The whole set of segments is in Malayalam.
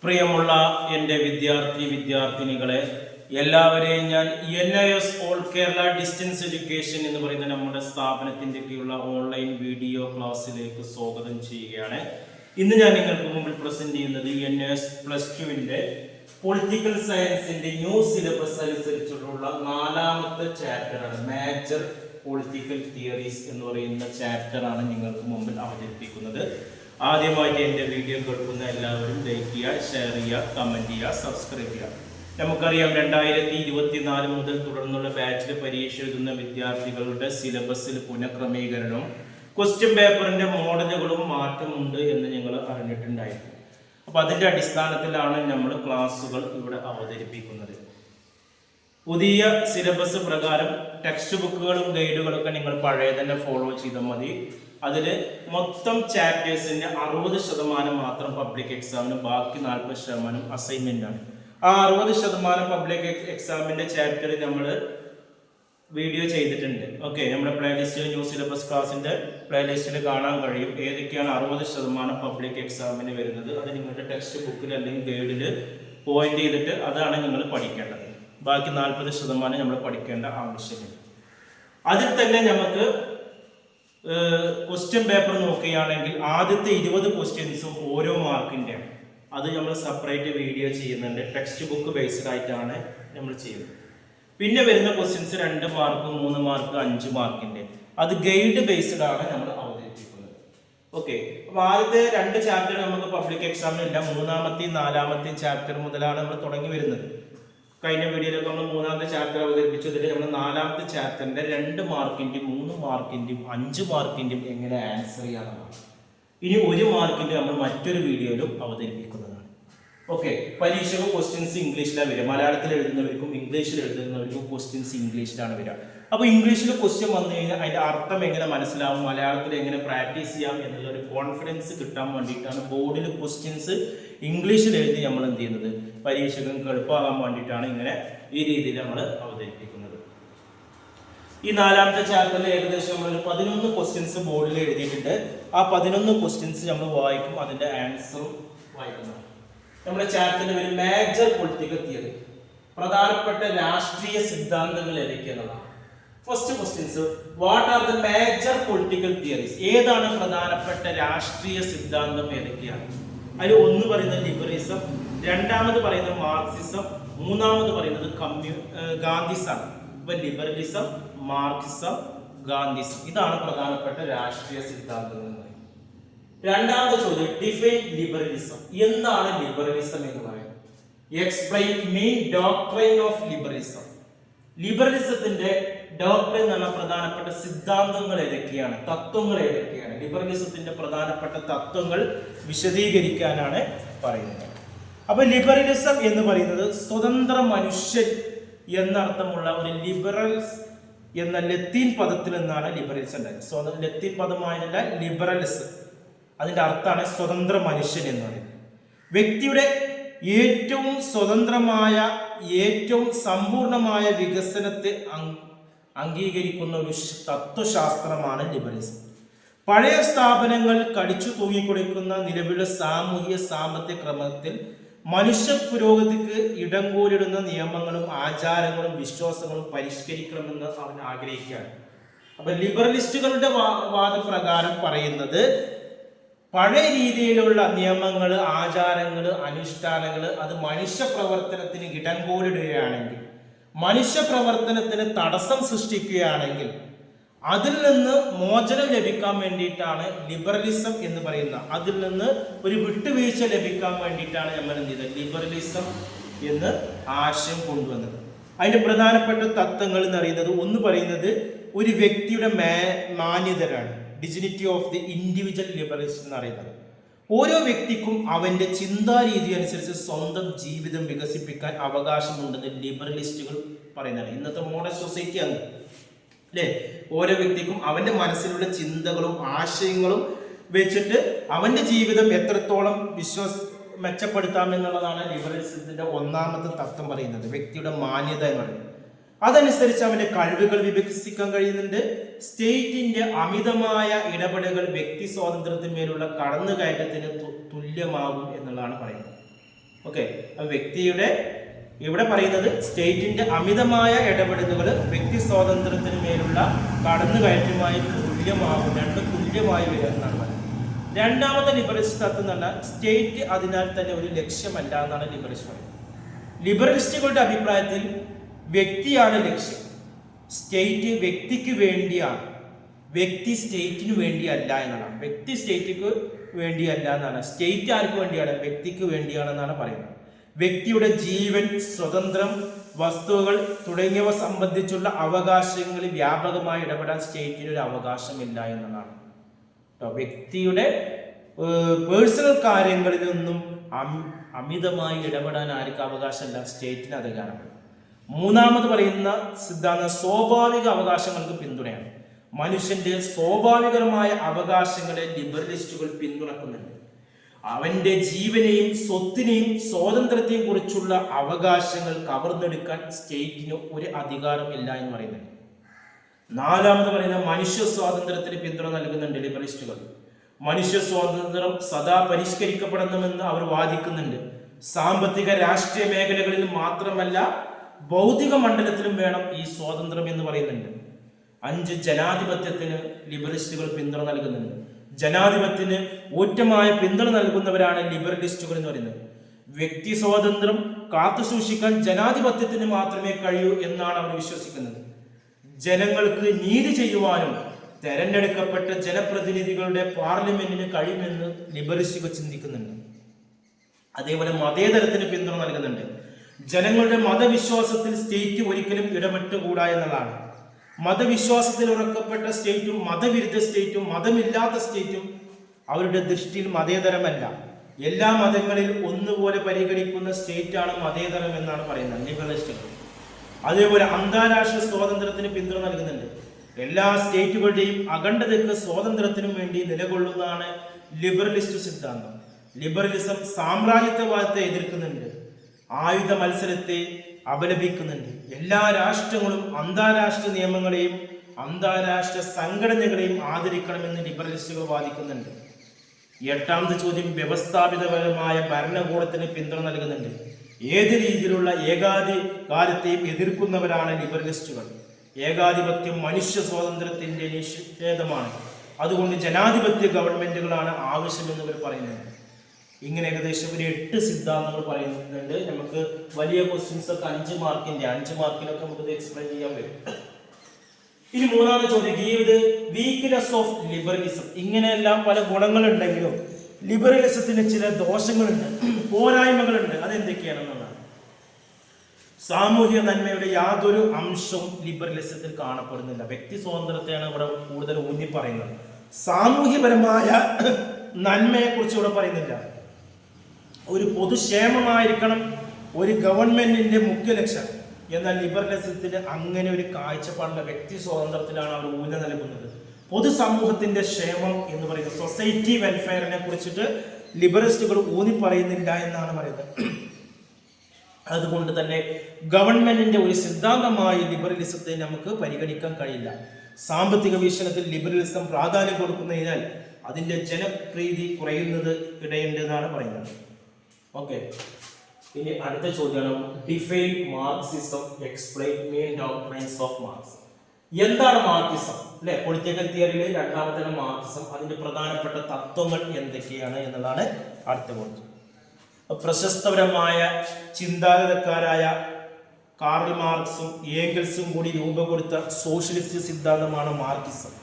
പ്രിയമുള്ള എൻ്റെ വിദ്യാർത്ഥിനികളെ എല്ലാവരെയും ഞാൻ NIS all Kerala distance education എന്ന് പറയുന്ന നമ്മുടെ സ്ഥാപനത്തിൻ്റെയൊക്കെയുള്ള ഓൺലൈൻ വീഡിയോ ക്ലാസ്സിലേക്ക് സ്വാഗതം ചെയ്യുകയാണ്. ഇന്ന് ഞാൻ നിങ്ങൾക്ക് മുമ്പിൽ പ്രസന്റ് ചെയ്യുന്നത് NIS +2 പൊളിറ്റിക്കൽ സയൻസിന്റെ ന്യൂ സിലബസ് അനുസരിച്ചുള്ള 4ാമത്തെ ചാപ്റ്ററാണ്. മേജർ പൊളിറ്റിക്കൽ തിയറീസ് എന്ന് പറയുന്ന ചാപ്റ്ററാണ് നിങ്ങൾക്ക് മുമ്പിൽ അവതരിപ്പിക്കുന്നത്. ആദ്യമായിട്ട് എൻ്റെ വീഡിയോ കേൾക്കുന്ന എല്ലാവരും ലൈക്ക് ചെയ്യുക, ഷെയർ ചെയ്യുക, കമൻറ്റ് ചെയ്യുക, സബ്സ്ക്രൈബ് ചെയ്യുക. നമുക്കറിയാം 2024 മുതൽ തുടർന്നുള്ള ബാച്ചിൽ പരീക്ഷ എഴുതുന്ന വിദ്യാർത്ഥികളുടെ സിലബസിൽ പുനഃക്രമീകരണവും ക്വസ്റ്റ്യൻ പേപ്പറിൻ്റെ മോഡലുകളും മാറ്റമുണ്ട് എന്ന് ഞങ്ങൾ അറിഞ്ഞിട്ടുണ്ടായിരുന്നു. അപ്പോൾ അതിൻ്റെ അടിസ്ഥാനത്തിലാണ് നമ്മൾ ക്ലാസ്സുകൾ ഇവിടെ അവതരിപ്പിക്കുന്നത്. പുതിയ സിലബസ് പ്രകാരം ടെക്സ്റ്റ് ബുക്കുകളും ഗൈഡുകളൊക്കെ നിങ്ങൾ പഴയ തന്നെ ഫോളോ ചെയ്താൽ മതി. അതിൽ മൊത്തം ചാപ്റ്റേഴ്സിൻ്റെ 60% മാത്രം പബ്ലിക് എക്സാമിന്, ബാക്കി 40% അസൈൻമെൻ്റ് ആണ്. ആ 60% പബ്ലിക് എക്സാമിൻ്റെ ചാപ്റ്റർ നമ്മൾ വീഡിയോ ചെയ്തിട്ടുണ്ട്. ഓക്കെ, നമ്മുടെ പ്ലേലിസ്റ്റിൽ ന്യൂ സിലബസ് ക്ലാസിൻ്റെ പ്ലേലിസ്റ്റിൽ കാണാൻ കഴിയും ഏതൊക്കെയാണ് 60% പബ്ലിക് എക്സാമിന് വരുന്നത്. അത് നിങ്ങളുടെ ടെക്സ്റ്റ് ബുക്കിൽ അല്ലെങ്കിൽ ഗൈഡിൽ പോയിന്റ് ചെയ്തിട്ട് അതാണ് നിങ്ങൾ പഠിക്കേണ്ടത്. ബാക്കി 40% നമ്മൾ പഠിക്കേണ്ട ആവശ്യമില്ല. അതിൽ തന്നെ നമുക്ക് ക്വസ്റ്റ്യൻ പേപ്പർ നോക്കുകയാണെങ്കിൽ ആദ്യത്തെ 20 ക്വസ്റ്റ്യൻസും ഓരോ മാർക്കിൻ്റെ, അത് നമ്മൾ സെപ്പറേറ്റ് വീഡിയോ ചെയ്യുന്നുണ്ട്. ടെക്സ്റ്റ് ബുക്ക് ബേസ്ഡ് ആയിട്ടാണ് നമ്മൾ ചെയ്യുന്നത്. പിന്നെ വരുന്ന ക്വസ്റ്റ്യൻസ് 2 മാർക്ക്, 3 മാർക്ക്, 5 മാർക്കിൻ്റെ, അത് ഗൈഡ് ബേസ്ഡ് ആണ് നമ്മൾ അവതരിപ്പിക്കുന്നത്. ഓക്കെ, അപ്പോൾ ആദ്യത്തെ 2 ചാപ്റ്റർ നമുക്ക് പബ്ലിക് എക്സാമിനില്ല. 3ാമത്തെയും 4ാമത്തെയും ചാപ്റ്റർ മുതലാണ് നമ്മൾ തുടങ്ങി വരുന്നത്. കഴിഞ്ഞ വീഡിയോയിലൊക്കെ നമ്മൾ 3ാമത്തെ ചാപ്റ്റർ അവതരിപ്പിച്ചതിൽ നമ്മൾ 4ാമത്തെ ചാപ്റ്ററിന്റെ 2 മാർക്കിന്റെയും 3 മാർക്കിന്റെയും 5 മാർക്കിന്റെയും എങ്ങനെ ആൻസർ ചെയ്യാമെന്നാണ്. ഇനി 1 മാർക്കിന്റെ നമ്മൾ മറ്റൊരു വീഡിയോയിലും അവതരിപ്പിക്കുന്നതാണ്. ഓക്കെ, പരീക്ഷകൾ ക്വസ്റ്റ്യൻസ് ഇംഗ്ലീഷിലാണ് വരിക. മലയാളത്തിൽ എഴുതുന്നവർക്കും ഇംഗ്ലീഷിൽ എഴുതുന്നവർക്കും ക്വസ്റ്റ്യൻസ് ഇംഗ്ലീഷിലാണ് വരിക. അപ്പോൾ ഇംഗ്ലീഷിൽ ക്വസ്റ്റ്യൻ വന്നു കഴിഞ്ഞാൽ അതിന്റെ അർത്ഥം എങ്ങനെ മനസ്സിലാവും, മലയാളത്തിൽ എങ്ങനെ പ്രാക്ടീസ് ചെയ്യാം എന്നുള്ള ഒരു കോൺഫിഡൻസ് കിട്ടാൻ വേണ്ടിയിട്ടാണ് ബോർഡിൽ ക്വസ്റ്റ്യൻസ് ഇംഗ്ലീഷിൽ എഴുതി നമ്മൾ എന്ത് ചെയ്യുന്നത്, പരീക്ഷകൾക്ക് എളുപ്പമാകാൻ വേണ്ടിയിട്ടാണ് ഇങ്ങനെ ഈ രീതിയിൽ നമ്മൾ അവതരിപ്പിക്കുന്നത്. ഈ 4ാമത്തെ ചാപ്റ്ററിൽ ഏകദേശം നമ്മൾ 11 ക്വസ്റ്റ്യൻസ് ബോർഡിൽ എഴുതിയിട്ടുണ്ട്. ആ 11 ക്വസ്റ്റ്യൻസ് നമ്മൾ വായിക്കും, അതിന്റെ ആൻസറും വായിക്കുന്നതാണ്. നമ്മുടെ ചാപ്റ്ററിന്റെ ഒരു മേജർ പൊളിറ്റിക്കൽ തിയറി, പ്രധാനപ്പെട്ട രാഷ്ട്രീയ സിദ്ധാന്തങ്ങൾ ഏതൊക്കെയാണ്. First questions, what are the major political theories? ഏതാണ് പ്രധാനപ്പെട്ട രാഷ്ട്രീയ സിദ്ധാന്തം ഏതൊക്കെയാണ്? അതിൽ ഒന്ന് പറയുന്നത് ലിബറലിസം, 2ാമത് പറയുന്നത് മാർക്സിസം, 3ാമത് പറയുന്നത് ഗാന്ധിസം. ഇപ്പൊ ലിബറലിസം, മാർക്സിസം, ഗാന്ധിസം, ഇതാണ് പ്രധാനപ്പെട്ട രാഷ്ട്രീയ സിദ്ധാന്തങ്ങൾ എന്ന് പറയുന്നത്. 2ാമത്തെ ചോദ്യം, ഡിഫൈൻ ലിബറലിസം. എന്താണ് ലിബറലിസം എന്ന് പറയുന്നത്? Explain main doctrine of liberalism. ലിബറലിസത്തിന്റെ ഡോക്ട്രൈൻ എന്ന പ്രധാനപ്പെട്ട സിദ്ധാന്തങ്ങൾ ഏതൊക്കെയാണ്, തത്വങ്ങൾ ഏതൊക്കെയാണ്? ലിബറലിസത്തിന്റെ പ്രധാനപ്പെട്ട തത്വങ്ങൾ വിശദീകരിക്കാനാണ് പറയുന്നത്. അപ്പൊ ലിബറലിസം എന്ന് പറയുന്നത് സ്വതന്ത്ര മനുഷ്യൻ എന്നർത്ഥമുള്ള ഒരു ലിബറൽസ് എന്ന ലത്തീൻ പദത്തിൽ നിന്നാണ് ലിബറലിസം ഉണ്ടായത്. ലത്തീൻ പദമായല്ല ലിബറൽസ്, അതിന്റെ അർത്ഥമാണ് സ്വതന്ത്ര മനുഷ്യൻ എന്ന് പറയുന്നത്. വ്യക്തിയുടെ ഏറ്റവും സ്വതന്ത്രമായ, ഏറ്റവും സമ്പൂർണമായ വികസനത്തെ അംഗീകരിക്കുന്ന ഒരു തത്വശാസ്ത്രമാണ് ലിബറലിസം. പഴയ സ്ഥാപനങ്ങൾ കടിച്ചു തൂങ്ങിക്കൊടുക്കുന്ന നിലവിലെ സാമൂഹിക സാമ്പത്തിക ക്രമത്തിൽ മനുഷ്യ പുരോഗതിക്ക് ഇടംകൂലിടുന്ന നിയമങ്ങളും ആചാരങ്ങളും വിശ്വാസങ്ങളും പരിഷ്കരിക്കണമെന്ന് അവൻ ആഗ്രഹിക്കുകയാണ്. അപ്പൊ ലിബറലിസ്റ്റുകളുടെ വാദപ്രകാരം പറയുന്നത്, പഴയ രീതിയിലുള്ള നിയമങ്ങൾ, ആചാരങ്ങൾ, അനുഷ്ഠാനങ്ങൾ അത് മനുഷ്യ പ്രവർത്തനത്തിന് ഇടംകൂലിടുകയാണെങ്കിൽ, മനുഷ്യ പ്രവർത്തനത്തിന് തടസ്സം സൃഷ്ടിക്കുകയാണെങ്കിൽ അതിൽ നിന്ന് മോചനം ലഭിക്കാൻ വേണ്ടിയിട്ടാണ് ലിബറലിസം എന്ന് പറയുന്ന, അതിൽ നിന്ന് ഒരു വിട്ടുവീഴ്ച ലഭിക്കാൻ വേണ്ടിയിട്ടാണ് നമ്മൾ എന്ത് ചെയ്തത്, ലിബറലിസം എന്ന് ആശയം കൊണ്ടുവന്നത്. അതിന്റെ പ്രധാനപ്പെട്ട തത്വങ്ങൾ എന്ന് പറയുന്നത്, ഒന്ന് പറയുന്നത് ഒരു വ്യക്തിയുടെ മാന്യതയാണ്, dignity of the individual liberalism എന്ന് പറയുന്നത്. ഓരോ വ്യക്തിക്കും അവന്റെ ചിന്താരീതി അനുസരിച്ച് സ്വന്തം ജീവിതം വികസിപ്പിക്കാൻ അവകാശമുണ്ടെന്ന് ലിബറലിസ്റ്റുകൾ പറയുന്നതാണ്. ഇന്നത്തെ മോഡേൺ സൊസൈറ്റിയാണ് അല്ലേ? ഓരോ വ്യക്തിക്കും അവന്റെ മനസ്സിലുള്ള ചിന്തകളും ആശയങ്ങളും വെച്ചിട്ട് അവന്റെ ജീവിതം എത്രത്തോളം മെച്ചപ്പെടുത്താം എന്നുള്ളതാണ് ലിബറലിസത്തിന്റെ 1ാമത്തെ തത്വം പറയുന്നത്, വ്യക്തിയുടെ മാന്യത എന്ന് പറയുന്നത്. അതനുസരിച്ച് അവന്റെ കഴിവുകൾ വികസിക്കാൻ കഴിയുന്നുണ്ട്. സ്റ്റേറ്റിന്റെ അമിതമായ ഇടപെടലുകൾ വ്യക്തി സ്വാതന്ത്ര്യത്തിന്മേലുള്ള കടന്നുകയറ്റത്തിന് തുല്യമാകും എന്നുള്ളതാണ് പറയുന്നത്. ഓക്കെ, വ്യക്തിയുടെ ഇവിടെ പറയുന്നത് സ്റ്റേറ്റിന്റെ അമിതമായ ഇടപെടലുകൾ വ്യക്തി സ്വാതന്ത്ര്യത്തിന് മേലുള്ള കടന്നുകയറ്റമായി തുല്യമാകും, രണ്ടും തുല്യമായി വരിക എന്നാണ് പറയുന്നത്. രണ്ടാമത്തെ ലിബറലിസ്റ്റ് തത്വം എന്ന് പറഞ്ഞാൽ സ്റ്റേറ്റ് അതിനാൽ തന്നെ ഒരു ലക്ഷ്യമല്ല എന്നാണ് ലിബറലിസ്റ്റ് പറയുന്നത്. ലിബറലിസ്റ്റുകളുടെ അഭിപ്രായത്തിൽ വ്യക്തിയാണ് ലക്ഷ്യം, സ്റ്റേറ്റ് വ്യക്തിക്ക് വേണ്ടിയാണ്, വ്യക്തി സ്റ്റേറ്റിന് വേണ്ടിയല്ല എന്നതാണ്. വ്യക്തി സ്റ്റേറ്റിക്ക് വേണ്ടിയല്ല എന്നാണ്, സ്റ്റേറ്റ് ആർക്ക് വേണ്ടിയാണ്? വ്യക്തിക്ക് വേണ്ടിയാണെന്നാണ് പറയുന്നത്. വ്യക്തിയുടെ ജീവൻ, സ്വതന്ത്രം, വസ്തുക്കൾ തുടങ്ങിയവ സംബന്ധിച്ചുള്ള അവകാശങ്ങളിൽ വ്യാപകമായി ഇടപെടാൻ സ്റ്റേറ്റിന് ഒരു അവകാശമില്ല എന്നതാണ്. വ്യക്തിയുടെ പേഴ്സണൽ കാര്യങ്ങളിൽ നിന്നും അമിതമായി ഇടപെടാൻ ആർക്കും അവകാശമില്ല, സ്റ്റേറ്റിന് അധികാരമില്ല. മൂന്നാമത് പറയുന്ന സിദ്ധാന്തം സ്വാഭാവിക അവകാശങ്ങൾക്ക് പിന്തുണയാണ്. മനുഷ്യന്റെ സ്വാഭാവികമായ അവകാശങ്ങളെ ലിബറലിസ്റ്റുകൾ പിന്തുണക്കുന്നുണ്ട്. അവന്റെ ജീവനെയും സ്വത്തിനെയും സ്വാതന്ത്ര്യത്തെയും കുറിച്ചുള്ള അവകാശങ്ങൾ കവർന്നെടുക്കാൻ സ്റ്റേറ്റിന് ഒരു അധികാരമില്ല എന്ന് പറയുന്നുണ്ട്. നാലാമത് പറയുന്ന മനുഷ്യ സ്വാതന്ത്ര്യത്തിന് പിന്തുണ നൽകുന്നുണ്ട് ലിബറലിസ്റ്റുകൾ. മനുഷ്യ സ്വാതന്ത്ര്യം സദാ പരിഷ്കരിക്കപ്പെടണമെന്ന് അവർ വാദിക്കുന്നുണ്ട്. സാമ്പത്തിക രാഷ്ട്രീയ മേഖലകളിൽ മാത്രമല്ല ഭൗതിക മണ്ഡലത്തിലും വേണം ഈ സ്വാതന്ത്ര്യം എന്ന് പറയുന്നുണ്ട്. 5 ജനാധിപത്യത്തിന് ലിബറലിസ്റ്റുകൾ പിന്തുണ നൽകുന്നുണ്ട്. ജനാധിപത്യത്തിന് ഊറ്റമായ പിന്തുണ നൽകുന്നവരാണ് ലിബറലിസ്റ്റുകൾ എന്ന് പറയുന്നത്. വ്യക്തി സ്വാതന്ത്ര്യം കാത്തുസൂക്ഷിക്കാൻ ജനാധിപത്യത്തിന് മാത്രമേ കഴിയൂ എന്നാണ് അവർ വിശ്വസിക്കുന്നത്. ജനങ്ങൾക്ക് നീതി ചെയ്യുവാനും തെരഞ്ഞെടുക്കപ്പെട്ട ജനപ്രതിനിധികളുടെ പാർലമെന്റിന് കഴിയുമെന്ന് ലിബറലിസ്റ്റുകൾ ചിന്തിക്കുന്നുണ്ട്. അതേപോലെ മതേതരത്തിന് പിന്തുണ നൽകുന്നുണ്ട്. ജനങ്ങളുടെ മതവിശ്വാസത്തിൽ സ്റ്റേറ്റ് ഒരിക്കലും ഇടപെട്ടുകൂടാ എന്നതാണ്. മതവിശ്വാസത്തിൽ ഉറക്കപ്പെട്ട സ്റ്റേറ്റും മതവിരുദ്ധ സ്റ്റേറ്റും മതമില്ലാത്ത സ്റ്റേറ്റും അവരുടെ ദൃഷ്ടിയിൽ മതേതരമല്ല. എല്ലാ മതങ്ങളിലും ഒന്നുപോലെ പരിഗണിക്കുന്ന സ്റ്റേറ്റാണ് മതേതരം എന്നാണ് പറയുന്നത് ലിബറലിസ്റ്റുകൾ. അതേപോലെ അന്താരാഷ്ട്ര സ്വാതന്ത്ര്യത്തിന് പിന്തുണ നൽകുന്നുണ്ട്. എല്ലാ സ്റ്റേറ്റുകളുടെയും അഖണ്ഡതയ്ക്ക് സ്വാതന്ത്ര്യത്തിനും വേണ്ടി നിലകൊള്ളുന്നതാണ് ലിബറലിസ്റ്റ് സിദ്ധാന്തം. ലിബറലിസം സാമ്രാജ്യത്വവാദത്തെ എതിർക്കുന്നുണ്ട്, ആയുധ മത്സരത്തെ അപലപിക്കുന്നുണ്ട്. എല്ലാ രാഷ്ട്രങ്ങളും അന്താരാഷ്ട്ര നിയമങ്ങളെയും അന്താരാഷ്ട്ര സംഘടനകളെയും ആദരിക്കണമെന്ന് ലിബറലിസ്റ്റുകൾ വാദിക്കുന്നുണ്ട്. എട്ടാമത്തെ ചോദ്യം വ്യവസ്ഥാപിതപരമായ ഭരണകൂടത്തിന് പിന്തുണ നൽകുന്നുണ്ട്. ഏത് രീതിയിലുള്ള ഏകാധികാരത്തെയും എതിർക്കുന്നവരാണ് ലിബറലിസ്റ്റുകൾ. ഏകാധിപത്യം മനുഷ്യ സ്വാതന്ത്ര്യത്തിന്റെ നിഷേധമാണ്, അതുകൊണ്ട് ജനാധിപത്യ ഗവൺമെന്റുകളാണ് ആവശ്യമെന്ന് ഇവർ പറയുന്നത്. ഇങ്ങനെ ഏകദേശം ഒരു 8 സിദ്ധാന്തങ്ങൾ പറയുന്നുണ്ട്. നമുക്ക് വലിയ ക്വസ്റ്റ്യൻസ് ഒക്കെ 5 മാർക്കിനൊക്കെ നമുക്ക് എക്സ്പ്ലെയിൻ ചെയ്യാൻ പറ്റും. ഇനി മൂന്നാമത്തെ ചോദ്യം, ഗീവ് വീക്ക്നെസ് ഓഫ് ലിബറലിസം. ഇങ്ങനെയെല്ലാം പല ഗുണങ്ങളുണ്ടെങ്കിലും ലിബറലിസത്തിന് ചില ദോഷങ്ങളുണ്ട്, പോരായ്മകളുണ്ട്. അതെന്തൊക്കെയാണെന്നുള്ളതാണ്. സാമൂഹിക നന്മയുടെ യാതൊരു അംശവും ലിബറലിസത്തിൽ കാണപ്പെടുന്നില്ല. വ്യക്തി സ്വാതന്ത്ര്യത്തെയാണ് ഇവിടെ കൂടുതൽ ഊന്നി പറയുന്നത്. സാമൂഹ്യപരമായ നന്മയെ കുറിച്ച് ഇവിടെ പറയുന്നില്ല. ഒരു പൊതുക്ഷേമമായിരിക്കണം ഒരു ഗവൺമെന്റിന്റെ മുഖ്യ ലക്ഷ്യം. എന്നാൽ ലിബറലിസത്തിന് അങ്ങനെ ഒരു കാഴ്ചപ്പാടില്ല. വ്യക്തി സ്വാതന്ത്ര്യത്തിലാണ് അവർ ഊന്നൽ നൽകുന്നത്. പൊതുസമൂഹത്തിന്റെ ക്ഷേമം എന്ന് പറയുന്നത് സൊസൈറ്റി വെൽഫെയറിനെ കുറിച്ചിട്ട് ലിബറലിസ്റ്റുകൾ ഊന്നി പറയുന്നില്ല എന്നാണ് പറയുന്നത്. അതുകൊണ്ട് തന്നെ ഗവൺമെന്റിന്റെ ഒരു സിദ്ധാന്തമായി ലിബറലിസത്തെ നമുക്ക് പരിഗണിക്കാൻ കഴിയില്ല. സാമ്പത്തിക വീക്ഷണത്തിൽ ലിബറലിസം പ്രാധാന്യം കൊടുക്കുന്നതിനാൽ അതിന്റെ ജനപ്രീതി കുറയുന്നത് ഇടയുണ്ട് എന്നാണ് പറയുന്നത്. ഓക്കെ, ഇനി അടുത്ത ചോദ്യമാണ് define Marxism, explain main doctrines of Marxism. എന്താണ് മാർക്സിസം? അല്ലെ, പൊളിറ്റിക്കൽ തിയറിയിൽ രണ്ടാമത്തെ മാർക്സിസം, അതിന്റെ പ്രധാനപ്പെട്ട തത്വങ്ങൾ എന്തൊക്കെയാണ് എന്നുള്ളതാണ് അടുത്ത പോയിന്റ്. പ്രശസ്തപരമായ ചിന്താഗതക്കാരായ കാർൽ മാർക്സും ഏംഗൽസും കൂടി രൂപം കൊടുത്ത സോഷ്യലിസ്റ്റ് സിദ്ധാന്തമാണ് മാർക്സിസം,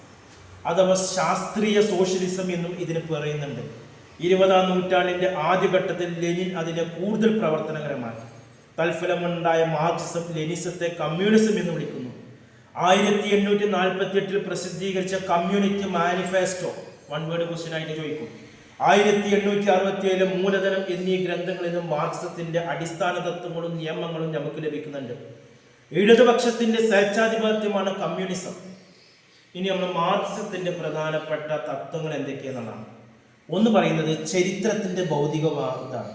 അഥവാ ശാസ്ത്രീയ സോഷ്യലിസം എന്നും ഇതിന് പറയുന്നുണ്ട്. 20-ാം നൂറ്റാണ്ടിന്റെ ആദ്യഘട്ടത്തിൽ ലെനിൻ അതിനെ കൂടുതൽ പ്രവർത്തനകരമാക്കി. തൽഫലമുണ്ടായ മാർക്സിസം ലെനിസത്തെ കമ്മ്യൂണിസം എന്ന് വിളിക്കുന്നു. 1848 പ്രസിദ്ധീകരിച്ച community manifesto, one word question ആയിട്ട് ചോദിക്കും. 1867 മൂലധനം എന്നീ ഗ്രന്ഥങ്ങളിൽ നിന്നും മാർക്സത്തിന്റെ അടിസ്ഥാന തത്വങ്ങളും നിയമങ്ങളും നമുക്ക് ലഭിക്കുന്നുണ്ട്. ഇടതുപക്ഷത്തിന്റെ സ്വേച്ഛാധിപത്യമാണ് കമ്മ്യൂണിസം. ഇനി നമ്മൾ മാർക്സത്തിന്റെ പ്രധാനപ്പെട്ട തത്വങ്ങൾ എന്തൊക്കെയെന്നാണ്. ഒന്ന് പറയുന്നത് ചരിത്രത്തിന്റെ ഭൗതികവാദമാണ്.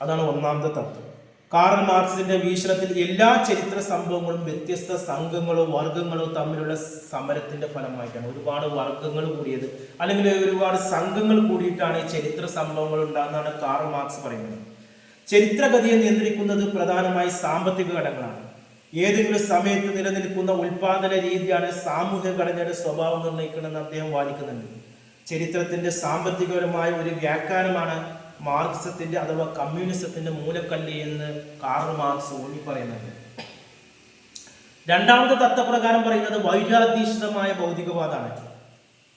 അതാണ് ഒന്നാമത്തെ തത്വം. കാർൽ മാർക്സിന്റെ വീക്ഷണത്തിൽ എല്ലാ ചരിത്ര സംഭവങ്ങളും വ്യത്യസ്ത സംഘങ്ങളോ വർഗങ്ങളോ തമ്മിലുള്ള സമരത്തിന്റെ ഫലമായിട്ടാണ്. ഒരുപാട് വർഗങ്ങൾ കൂടിയത് അല്ലെങ്കിൽ ഒരുപാട് സംഘങ്ങൾ കൂടിയിട്ടാണ് ഈ ചരിത്ര സംഭവങ്ങൾ ഉണ്ടാകുന്നതാണ് കാർൽ മാർക്സ് പറയുന്നത്. ചരിത്രഗതിയെ നിയന്ത്രിക്കുന്നത് പ്രധാനമായി സാമ്പത്തിക ഘടകങ്ങളാണ്. ഏതെങ്കിലും സമയത്ത് നിലനിൽക്കുന്ന ഉൽപാദന രീതിയാണ് സാമൂഹിക ഘടനയുടെ സ്വഭാവം നിർണ്ണയിക്കണമെന്ന് അദ്ദേഹം വാദിക്കുന്നുണ്ട്. ചരിത്രത്തിന്റെ സാമ്പത്തികപരമായ ഒരു വ്യാഖ്യാനമാണ് മാർക്സത്തിന്റെ അഥവാ കമ്മ്യൂണിസത്തിന്റെ മൂലക്കല്ല് എന്ന് കാർൽ മാർക്സ് ഊന്നി പറയുന്നുണ്ട്. രണ്ടാമത്തെ തത്വപ്രകാരം പറയുന്നത് വൈരാഗ്യീഷ്ഠമായ ഭൗതികവാദമാണ്.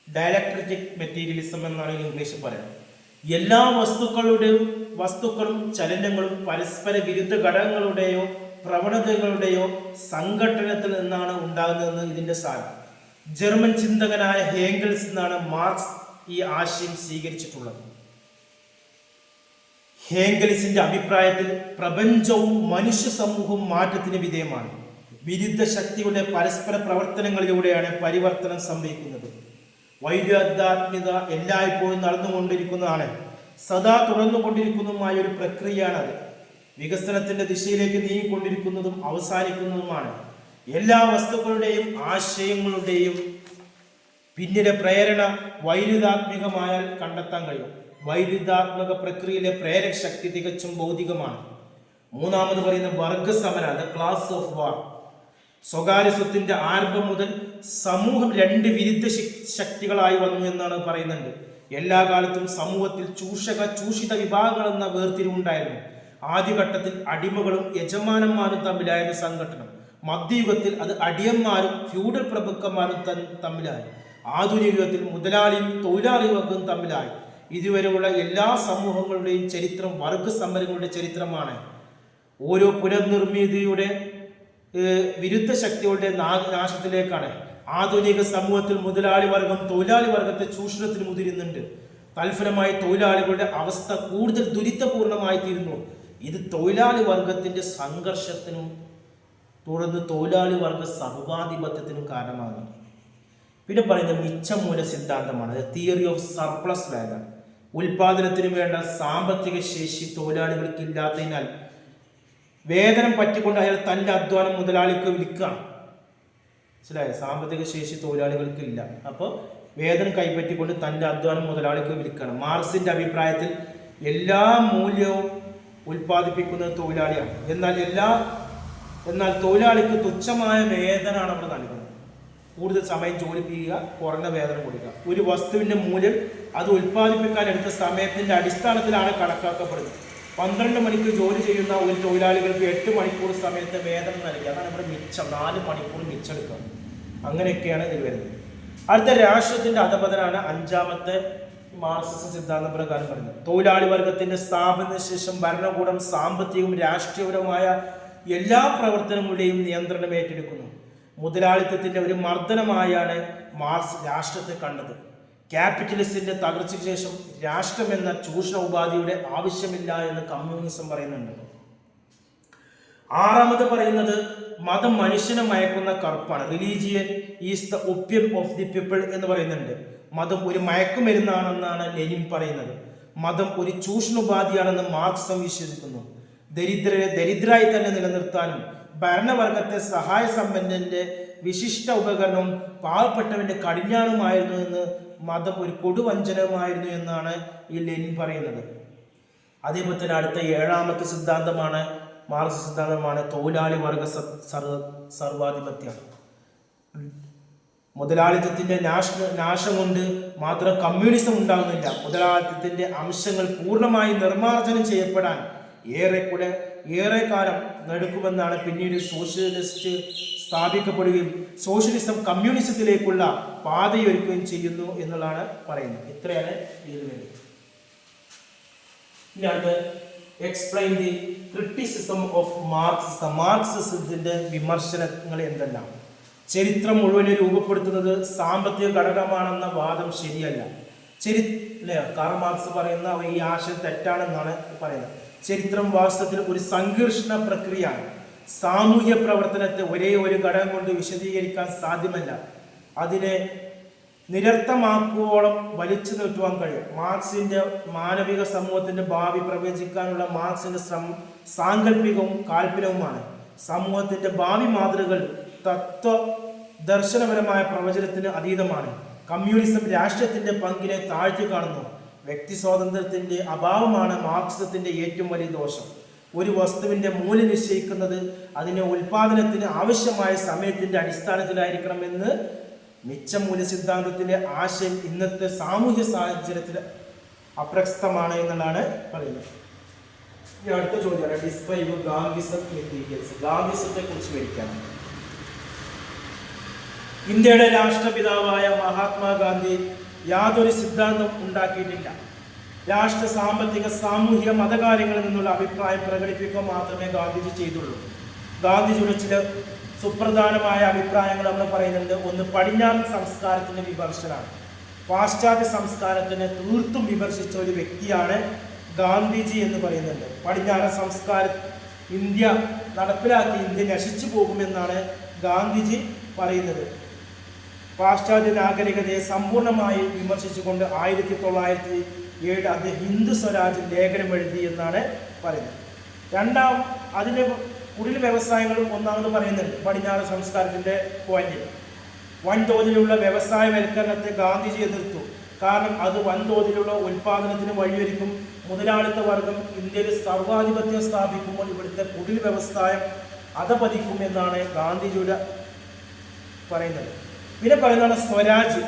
ഡയലക്ട്രിക് മെറ്റീരിയലിസം എന്നാണ് ഇംഗ്ലീഷിൽ പറയുന്നത്. എല്ലാ വസ്തുക്കളും ചലനങ്ങളും പരസ്പര വിരുദ്ധ ഘടകങ്ങളുടെയോ പ്രവണതകളുടെയോ സംഘട്ടനത്തിൽ നിന്നാണ് ഉണ്ടാകുന്നതെന്ന് ഇതിന്റെ സാരം. ജർമ്മൻ ചിന്തകനായ ഹേങ്കൽസ് നിന്നാണ് മാർക്സ് ഈ ആശയം സ്വീകരിച്ചിട്ടുള്ളത്. ഹേങ്കൽസിന്റെ അഭിപ്രായത്തിൽ പ്രപഞ്ചവും മനുഷ്യ സമൂഹവും മാറ്റത്തിന് വിധേയമാണ്. വിരുദ്ധ ശക്തിയുടെ പരസ്പര പ്രവർത്തനങ്ങളിലൂടെയാണ് പരിവർത്തനം സംഭവിക്കുന്നത്. വൈരുദ്ധ്യാത്മികത എല്ലായ്പ്പോഴും നടന്നുകൊണ്ടിരിക്കുന്നതാണ്, സദാ തുടർന്നുകൊണ്ടിരിക്കുന്നതുമായ ഒരു പ്രക്രിയയാണത്. വികസനത്തിന്റെ ദിശയിലേക്ക് നീങ്ങിക്കൊണ്ടിരിക്കുന്നതും അവസാനിക്കുന്നതുമാണ്. എല്ലാ വസ്തുക്കളുടെയും ആശയങ്ങളുടെയും പിന്നിലെ പ്രേരണ വൈരുദ്ധ്യാത്മികമായാൽ കണ്ടെത്താൻ കഴിയും. വൈരുദ്ധ്യാത്മക പ്രക്രിയയിലെ പ്രേരക ശക്തി തികച്ചും ഭൗതികമാണ്. മൂന്നാമത് പറയുന്ന വർഗസമര, ദ ക്ലാസ് ഓഫ് വാർ. സ്വകാര്യ സ്വത്തിന്റെ ആരംഭം മുതൽ സമൂഹം രണ്ട് വിരുദ്ധ ശക്തികളായി വന്നു എന്നാണ് പറയുന്നുണ്ട്. എല്ലാ കാലത്തും സമൂഹത്തിൽ ചൂഷിത വിഭാഗങ്ങൾ എന്ന വേർതിരിവുണ്ടായിരുന്നു. ആദ്യഘട്ടത്തിൽ അടിമകളും യജമാനന്മാരും തമ്മിലായിരുന്നു സംഘടനം. മധ്യയുഗത്തിൽ അത് അടിയന്മാരും ഫ്യൂഡൽ പ്രഭുക്കന്മാരും തമ്മിലായി. ആധുനിക യുഗത്തിൽ മുതലാളിയും തൊഴിലാളി വർഗവും തമ്മിലായി. ഇതുവരെയുള്ള എല്ലാ സമൂഹങ്ങളുടെയും ചരിത്രം വർഗസമരങ്ങളുടെ ചരിത്രമാണ്. ഓരോ പുനർനിർമ്മിതിയുടെ വിരുദ്ധ ശക്തികളുടെ നാശത്തിലേക്കാണ്. ആധുനിക സമൂഹത്തിൽ മുതലാളി വർഗം തൊഴിലാളി വർഗത്തെ ചൂഷണത്തിന് മുതിരുന്നുണ്ട്. തൽഫലമായി തൊഴിലാളികളുടെ അവസ്ഥ കൂടുതൽ ദുരിതപൂർണമായി തീരുന്നു. ഇത് തൊഴിലാളി വർഗത്തിന്റെ സംഘർഷത്തിനും തുടർന്ന് തൊഴിലാളി വർഗ സർവാധിപത്യത്തിനും കാരണമാകുന്നു. പിന്നെ പറയുന്നത് മിച്ചമൂല സിദ്ധാന്തമാണ്, തിയറി ഓഫ് സർപ്ലസ് വാല്യൂ. ഉൽപാദനത്തിന് വേണ്ട സാമ്പത്തിക ശേഷി തൊഴിലാളികൾക്ക് ഇല്ലാത്തതിനാൽ വേതനം പറ്റിക്കൊണ്ട് അയാൾ തൻ്റെ അധ്വാനം മുതലാളിക്ക് വിൽക്കുകയാണ്. മനസ്സിലായോ? സാമ്പത്തിക ശേഷി തൊഴിലാളികൾക്ക് ഇല്ല, അപ്പോൾ വേതനം കൈപ്പറ്റിക്കൊണ്ട് തൻ്റെ അധ്വാനം മുതലാളിക്ക് വിൽക്കണം. മാർക്സിന്റെ അഭിപ്രായത്തിൽ എല്ലാ മൂല്യവും ഉൽപ്പാദിപ്പിക്കുന്നത് തൊഴിലാളിയാണ്. എന്നാൽ തൊഴിലാളിക്ക് തുച്ഛമായ വേതനമാണ് നമ്മൾ നൽകുന്നത്. കൂടുതൽ സമയം ജോലി ചെയ്യുക, കുറഞ്ഞ വേതനം കൊടുക്കുക. ഒരു വസ്തുവിൻ്റെ മൂല്യം അത് ഉൽപ്പാദിപ്പിക്കാൻ എടുത്ത സമയത്തിൻ്റെ അടിസ്ഥാനത്തിലാണ് കണക്കാക്കപ്പെടുന്നത്. 12 മണിക്ക് ജോലി ചെയ്യുന്ന ഒരു തൊഴിലാളികൾക്ക് 8 മണിക്കൂർ സമയത്ത് വേതനം നൽകുക. അതാണ് നമ്മുടെ മിച്ചം. 4 മണിക്കൂർ മിച്ചെടുക്കുക. അങ്ങനെയൊക്കെയാണ് ഇതിൽ വരുന്നത്. അടുത്ത രാഷ്ട്രത്തിന്റെ അധപതനാണ് അഞ്ചാമത്തെ മാർക്സിസ്റ്റ് സിദ്ധാന്ത പ്രകാരം പറയുന്നത്. തൊഴിലാളി വർഗത്തിന്റെ സ്ഥാപനത്തിന് ശേഷം ഭരണകൂടം സാമ്പത്തികവും രാഷ്ട്രീയപരമായ എല്ലാ പ്രവർത്തനങ്ങളുടെയും നിയന്ത്രണം ഏറ്റെടുക്കുന്നു. മുതലാളിത്തത്തിന്റെ ഒരു മർദ്ദനമായാണ് മാർക്സ് രാഷ്ട്രത്തെ കണ്ടത്. ക്യാപിറ്റലിസത്തിന്റെ തകർച്ചയ്ക്ക് ശേഷം രാഷ്ട്രം എന്ന ചൂഷണ ഉപാധിയുടെ ആവശ്യമില്ല എന്ന് കമ്മ്യൂണിസം പറയുന്നുണ്ട്. ആറാമത് പറയുന്നത് മതം മനുഷ്യനെ മയക്കുന്ന കറുപ്പാണ്. Religion is the opium of the people എന്ന് പറയുന്നുണ്ട്. മതം ഒരു മയക്കുമരുന്നാണെന്നാണ് ലെനിൻ പറയുന്നത്. മതം ഒരു ചൂഷണോപാധിയാണെന്ന് മാർക്സം വിശ്വസിക്കുന്നു. ദരിദ്രരെ ദരിദ്രരായി തന്നെ നിലനിർത്താനും ഭരണവർഗത്തെ സഹായ സമ്പന്നന്റെ വിശിഷ്ട ഉപകരണവും പാവപ്പെട്ടവന്റെ കടിഞ്ഞാണുമായിരുന്നു എന്ന് മതം ഒരു കൊടുവഞ്ചനമായിരുന്നു എന്നാണ് ഈ ലെനിൻ പറയുന്നത്. അതേപോലെ തന്നെ അടുത്ത ഏഴാമത്തെ സിദ്ധാന്തമാണ് മാർക്സ് സിദ്ധാന്തമാണ് തൊഴിലാളി വർഗ സർവാധിപത്യം. മുതലാളിത്തത്തിന്റെ നാശം കൊണ്ട് മാത്രം കമ്മ്യൂണിസം ഉണ്ടാകുന്നില്ല. മുതലാളിത്തത്തിന്റെ അംശങ്ങൾ പൂർണ്ണമായി നിർമ്മാർജ്ജനം ചെയ്യപ്പെടാൻ ഏറെ കാലം നടക്കുമെന്നാണ് പിന്നീട് സോഷ്യലിസ്റ്റ് സ്ഥാപിക്കപ്പെടുകയും സോഷ്യലിസം കമ്മ്യൂണിസത്തിലേക്കുള്ള പാതയൊരുക്കുകയും ചെയ്യുന്നു എന്നുള്ളതാണ് പറയുന്നത്. ഇത്രയാണ് ഇതിൽ വേണ്ടി. ഇനി അടുത്ത് explain the criticism of Marxism. മാർക്സിസത്തിന്റെ വിമർശനങ്ങൾ എന്തെല്ലാം? ചരിത്രം മുഴുവനും രൂപപ്പെടുത്തുന്നത് സാമ്പത്തിക ഘടകമാണെന്ന വാദം ശരിയല്ല. കാർൽ മാർക്സ് പറയുന്ന ഈ ആശയം തെറ്റാണെന്നാണ് പറയുന്നത്. ചരിത്രം വാസ്തവത്തിൽ ഒരു സംഘർഷണ പ്രക്രിയയാണ്. സാമൂഹ്യ പ്രവർത്തനത്തെ ഒരേ ഒരു ഘടകം കൊണ്ട് വിശദീകരിക്കാൻ സാധ്യമല്ല. അതിനെ നിരർത്ഥമാക്കുവോളം വലിച്ചു നീട്ടുവാൻ കഴിയും. മാർക്സിന്റെ മാനവിക സമൂഹത്തിന്റെ ഭാവി പ്രവചിക്കാനുള്ള മാർക്സിന്റെ ശ്രമം സാങ്കല്പികവും കാൽപ്പനവുമാണ്. സമൂഹത്തിന്റെ ഭാവി മാതൃകകൾ തത്വ ദർശനപരമായ പ്രവചനത്തിന് അതീതമാണ്. കമ്മ്യൂണിസം രാഷ്ട്രത്തിന്റെ പങ്കിനെ താഴ്ത്തി കാണുന്നു. വ്യക്തി സ്വാതന്ത്ര്യത്തിന്റെ അഭാവമാണ് മാർക്സിസത്തിന്റെ ഏറ്റവും വലിയ ദോഷം. ഒരു വസ്തുവിൻ്റെ മൂല്യം നിശ്ചയിക്കുന്നത് അതിൻ്റെ ഉൽപാദനത്തിന് ആവശ്യമായ സമയത്തിൻ്റെ അടിസ്ഥാനത്തിലായിരിക്കണമെന്ന് മിച്ചമൂല്യ സിദ്ധാന്തത്തിൻ്റെ ആശയം ഇന്നത്തെ സാമൂഹ്യ സാഹചര്യത്തിൽ അപ്രസക്തമാണ് എന്നാണ് പറയുന്നത്. ഇനി അടുത്ത ചോദ്യമാണ് ഡിസ്ക്രൈബ് ഗാന്ധിസം ഇൻ ഡീറ്റെയിൽസ്. ഗാന്ധിസത്തെ കുറിച്ച് വിവരിക്കണം. ഇന്ത്യയുടെ രാഷ്ട്രപിതാവായ മഹാത്മാഗാന്ധി യാതൊരു സിദ്ധാന്തം ഉണ്ടാക്കിയിട്ടില്ല. രാഷ്ട്ര, സാമ്പത്തിക, സാമൂഹിക, മതകാര്യങ്ങളിൽ നിന്നുള്ള അഭിപ്രായം പ്രകടിപ്പിക്കുക മാത്രമേ ഗാന്ധിജി ചെയ്തുള്ളൂ. ഗാന്ധിജിയുടെ ചില സുപ്രധാനമായ അഭിപ്രായങ്ങൾ നമ്മൾ പറയുന്നുണ്ട്. ഒന്ന്, പടിഞ്ഞാറൻ സംസ്കാരത്തിൻ്റെ വിമർശനമാണ്. പാശ്ചാത്യ സംസ്കാരത്തിനെ തീർത്തും വിമർശിച്ച ഒരു വ്യക്തിയാണ് ഗാന്ധിജി എന്ന് പറയുന്നുണ്ട്. പടിഞ്ഞാറൻ സംസ്കാരം ഇന്ത്യ നടപ്പിലാക്കി ഇന്ത്യ നശിച്ചു പോകുമെന്നാണ് ഗാന്ധിജി പറയുന്നത്. പാശ്ചാത്യ നാഗരികതയെ സമ്പൂർണ്ണമായി വിമർശിച്ചുകൊണ്ട് 1907 അദ്ദേഹം ഹിന്ദു സ്വരാജ് ലേഖനം എഴുതി എന്നാണ് പറയുന്നത്. അതിന് കുടിൽ വ്യവസായങ്ങളും ഒന്നാമത് പറയുന്നുണ്ട്. പടിഞ്ഞാറ് സംസ്കാരത്തിൻ്റെ പോയിന്റിൽ വൻതോതിലുള്ള വ്യവസായവൽക്കരണത്തെ ഗാന്ധിജി എതിർത്തു. കാരണം അത് വൻതോതിലുള്ള ഉൽപാദനത്തിന് വഴിയൊരുക്കും. മുതലാളിത്ത വർഗം ഇന്ത്യയിൽ സർവാധിപത്യം സ്ഥാപിക്കുമ്പോൾ ഇവിടുത്തെ കുടിൽ വ്യവസായം അധപതിക്കുമെന്നാണ് ഗാന്ധിജിയുടെ പറയുന്നത്. പിന്നെ പറയുന്നതാണ് സ്വരാജ്.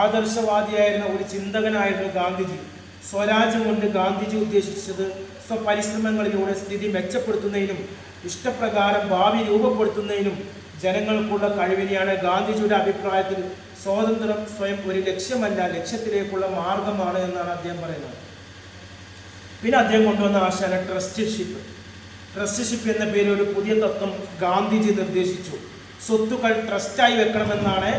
ആദർശവാദിയായിരുന്ന ഒരു ചിന്തകനായിരുന്നു ഗാന്ധിജി. സ്വരാജ്യം കൊണ്ട് ഗാന്ധിജി ഉദ്ദേശിച്ചത് സ്വപരിശ്രമങ്ങളിലൂടെ സ്ഥിതി മെച്ചപ്പെടുത്തുന്നതിനും ഇഷ്ടപ്രകാരം ഭാവി രൂപപ്പെടുത്തുന്നതിനും ജനങ്ങൾക്കുള്ള കഴിവിനെയാണ്. ഗാന്ധിജിയുടെ അഭിപ്രായത്തിൽ സ്വാതന്ത്ര്യം സ്വയം ഒരു ലക്ഷ്യമല്ല, ലക്ഷ്യത്തിലേക്കുള്ള മാർഗമാണ് എന്നാണ് അദ്ദേഹം പറയുന്നത്. പിന്നെ അദ്ദേഹം കൊണ്ടുവന്ന ആശയമാണ് ട്രസ്റ്റിഷിപ്പ്. ട്രസ്റ്റിഷിപ്പ് എന്ന പേരിൽ ഒരു പുതിയ തത്വം ഗാന്ധിജി നിർദ്ദേശിച്ചു. സ്വത്തുക്കൾ ട്രസ്റ്റായി വെക്കണമെന്നാണ്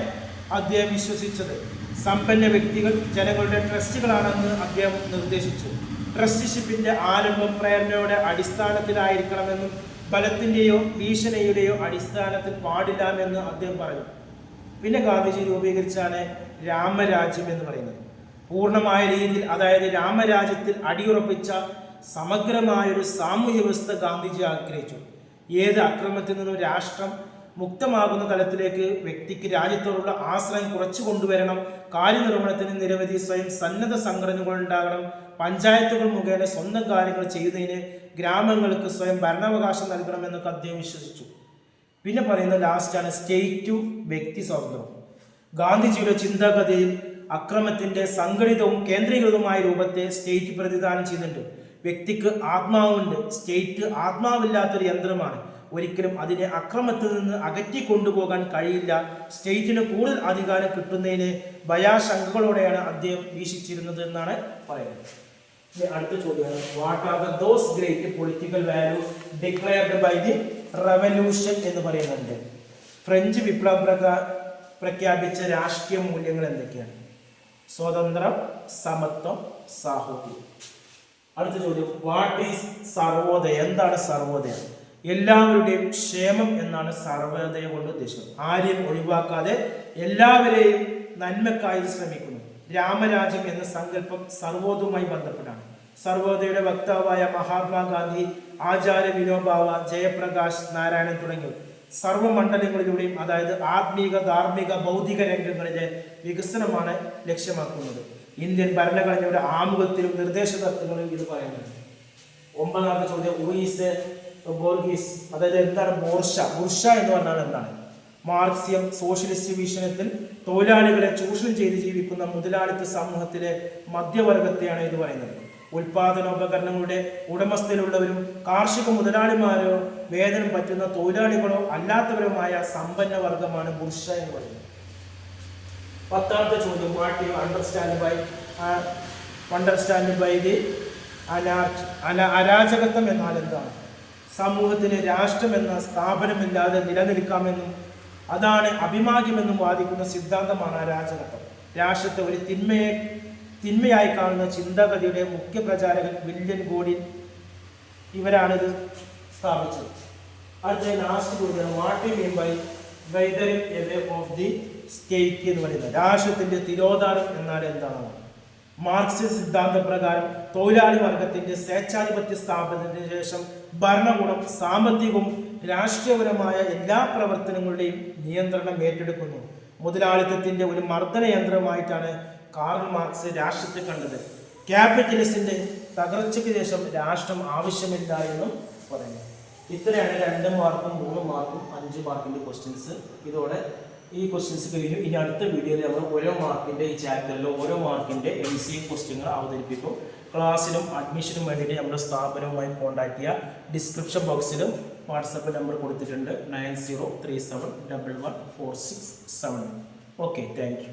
അദ്ദേഹം വിശ്വസിച്ചത്. സമ്പന്ന വ്യക്തികൾ ജനങ്ങളുടെ ട്രസ്റ്റുകളാണെന്ന് അദ്ദേഹം നിർദ്ദേശിച്ചു. ട്രസ്റ്റിഷിപ്പിൻ്റെ ആരംഭം പ്രേരണയുടെ അടിസ്ഥാനത്തിലായിരിക്കണമെന്നും ബലത്തിൻ്റെയോ ഭീഷണിയുടെയോ അടിസ്ഥാനത്തിൽ പാടില്ലാമെന്ന് അദ്ദേഹം പറഞ്ഞു. പിന്നെ ഗാന്ധിജി രൂപീകരിച്ചാണ് രാമരാജ്യം എന്ന് പറയുന്നത്. പൂർണ്ണമായ രീതിയിൽ, അതായത് രാമരാജ്യത്തിൽ അടിയുറപ്പിച്ച സമഗ്രമായൊരു സാമൂഹ്യ വ്യവസ്ഥ ഗാന്ധിജി ആഗ്രഹിച്ചു. ഏത് അക്രമത്തിൽ നിന്നും രാഷ്ട്രം മുക്തമാകുന്ന തലത്തിലേക്ക് വ്യക്തിക്ക് രാജ്യത്തോടുള്ള ആശ്രയം കുറച്ചു കൊണ്ടുവരണം. കാര്യനിർവഹണത്തിന് നിരവധി സ്വയം സന്നദ്ധ സംഘടനകൾ ഉണ്ടാകണം. പഞ്ചായത്തുകൾ മുഖേന സ്വന്തം കാര്യങ്ങൾ ചെയ്യുന്നതിന് ഗ്രാമങ്ങൾക്ക് സ്വയം ഭരണാവകാശം നൽകണമെന്നൊക്കെ അദ്ദേഹം വിശ്വസിച്ചു. പിന്നെ പറയുന്ന ലാസ്റ്റാണ് സ്റ്റേറ്റ് ടു വ്യക്തി സ്വാതന്ത്ര്യം. ഗാന്ധിജിയുടെ ചിന്താഗതിയിൽ അക്രമത്തിൻ്റെ സംഘടിതവും കേന്ദ്രീകൃതവുമായ രൂപത്തെ സ്റ്റേറ്റ് പ്രതിദാനം ചെയ്യുന്നുണ്ട്. വ്യക്തിക്ക് ആത്മാവുണ്ട്. സ്റ്റേറ്റ് ആത്മാവില്ലാത്തൊരു യന്ത്രമാണ്. ഒരിക്കലും അതിനെ അക്രമത്തിൽ നിന്ന് അകറ്റി കൊണ്ടുപോകാൻ കഴിയില്ല. സ്റ്റേറ്റിന് കൂടുതൽ അധികാരം കിട്ടുന്നതിന് ഭയാശങ്കകളോടെയാണ് അദ്ദേഹം വീക്ഷിച്ചിരുന്നത് എന്നാണ് പറയുന്നത്. അടുത്ത ചോദ്യമാണ് what are those great political value declared by the revolution എന്ന് പറയുന്നുണ്ട്. ഫ്രഞ്ച് വിപ്ലവം പ്രഖ്യാപിച്ച രാഷ്ട്രീയ മൂല്യങ്ങൾ എന്തൊക്കെയാണ്? സ്വതന്ത്രം, സമത്വം, സാഹോദര്യം. അടുത്ത ചോദ്യം വാട്ട് ഈസ് സർവോദയം? എന്താണ് സർവോദയം? എല്ലാവരുടെയും ക്ഷേമം എന്നാണ് സർവോദയം കൊണ്ട് ഉദ്ദേശിക്കുന്നത്. ആരെയും ഒഴിവാക്കാതെ എല്ലാവരെയും നന്മക്കായി ശ്രമിക്കുന്നു. രാമരാജ്യം എന്ന സങ്കല്പം സർവോദയവുമായി ബന്ധപ്പെട്ടാണ്. സർവോദയയുടെ വക്താവായ മഹാത്മാഗാന്ധി, ആചാര്യ വിനോബാവ, ജയപ്രകാശ് നാരായണൻ തുടങ്ങിയവർ സർവമണ്ഡലങ്ങളിലൂടെയും, അതായത് ആത്മീക, ധാർമ്മിക, ഭൗതിക രംഗങ്ങളിലെ വികസനമാണ് ലക്ഷ്യമാക്കുന്നത്. ഇന്ത്യൻ ഭരണഘടനയുടെ ആമുഖത്തിലും നിർദ്ദേശ തത്വങ്ങളിലും ഇത് പറയുന്നുണ്ട്. 9ാമത്തെ ചോദ്യം ഊയിസ് ബോർഗീസ്, അതായത് എന്താണ് ബോർഷ? ബുർഷ എന്ന് പറഞ്ഞാൽ എന്താണ്? മാർക്സിയം സോഷ്യലിസ്റ്റ് വീക്ഷണത്തിൽ തൊഴിലാളികളെ ചൂഷണം ചെയ്ത് ജീവിക്കുന്ന മുതലാളിത്ത സമൂഹത്തിലെ മധ്യവർഗത്തെയാണ് ഇത് പറയുന്നത്. ഉൽപാദനോപകരണങ്ങളുടെ ഉടമസ്ഥയിലുള്ളവരും കാർഷിക മുതലാളിമാരോ വേതനം പറ്റുന്ന തൊഴിലാളികളോ അല്ലാത്തവരുമായ സമ്പന്ന വർഗമാണ് ബുർഷ എന്ന് പറയുന്നത്. 10ാമത്തെ ചോദ്യം what you understand by the അരാജകത്വം എന്നാൽ എന്താണ്? സമൂഹത്തിന് രാഷ്ട്രം എന്ന സ്ഥാപനമില്ലാതെ നിലനിൽക്കാമെന്നും അതാണ് അഭിമാന്യമെന്നും വാദിക്കുന്ന സിദ്ധാന്തമാണ് അരാജകത്വം. രാഷ്ട്രത്തെ ഒരു തിന്മയായി കാണുന്ന ചിന്താഗതിയുടെ മുഖ്യ പ്രചാരകൻ വില്യം ഗോഡിൻ ഇവരാണിത് സ്ഥാപിച്ചത്. അടുത്ത ലാസ്റ്റ് ചോദ്യം what you mean by withering away of the state എന്ന് പറയുന്നത്? രാഷ്ട്രത്തിന്റെ തിരോധാനം എന്നാൽ എന്താണ്? മാർക്സിസ്റ്റ് സിദ്ധാന്ത പ്രകാരം തൊഴിലാളി വർഗത്തിന്റെ സ്വേച്ഛാധിപത്യ സ്ഥാപനത്തിന് ശേഷം ഭരണകൂടം സാമ്പത്തികവും രാഷ്ട്രീയപരമായ എല്ലാ പ്രവർത്തനങ്ങളുടെയും നിയന്ത്രണം ഏറ്റെടുക്കുന്നു. മുതലാളിത്തത്തിന്റെ ഒരു മർദ്ദന യന്ത്രമായിട്ടാണ് കാർൽ മാർക്സ് രാഷ്ട്രത്തെ കണ്ടത്. ക്യാപിറ്റലിസത്തിന്റെ തകർച്ചയ്ക്ക് ശേഷം രാഷ്ട്രം ആവശ്യമില്ല എന്നും പറയുന്നത്. ഇത്രയാണ് 2 മാർക്കും 3 മാർക്കും 5 മാർക്കിൻ്റെ ക്വസ്റ്റ്യൻസ്. ഇതോടെ ഈ ക്വസ്റ്റ്യൻസ് കഴിഞ്ഞു. ഇനി അടുത്ത വീഡിയോയിൽ നമ്മൾ ഓരോ മാർക്കിൻ്റെ ഈ ചാപ്റ്ററിൽ ഓരോ മാർക്കിൻ്റെ MCQ ക്വസ്റ്റ്യനുകൾ അവതരിപ്പിക്കും. ക്ലാസ്സിനും അഡ്മിഷനും വേണ്ടിയിട്ട് നമ്മുടെ സ്ഥാപനവുമായി കോൺടാക്ട് ചെയ്യുക. ഡിസ്ക്രിപ്ഷൻ ബോക്സിലും വാട്സപ്പ് നമ്പർ കൊടുത്തിട്ടുണ്ട് 9037111467. Okay, thank you.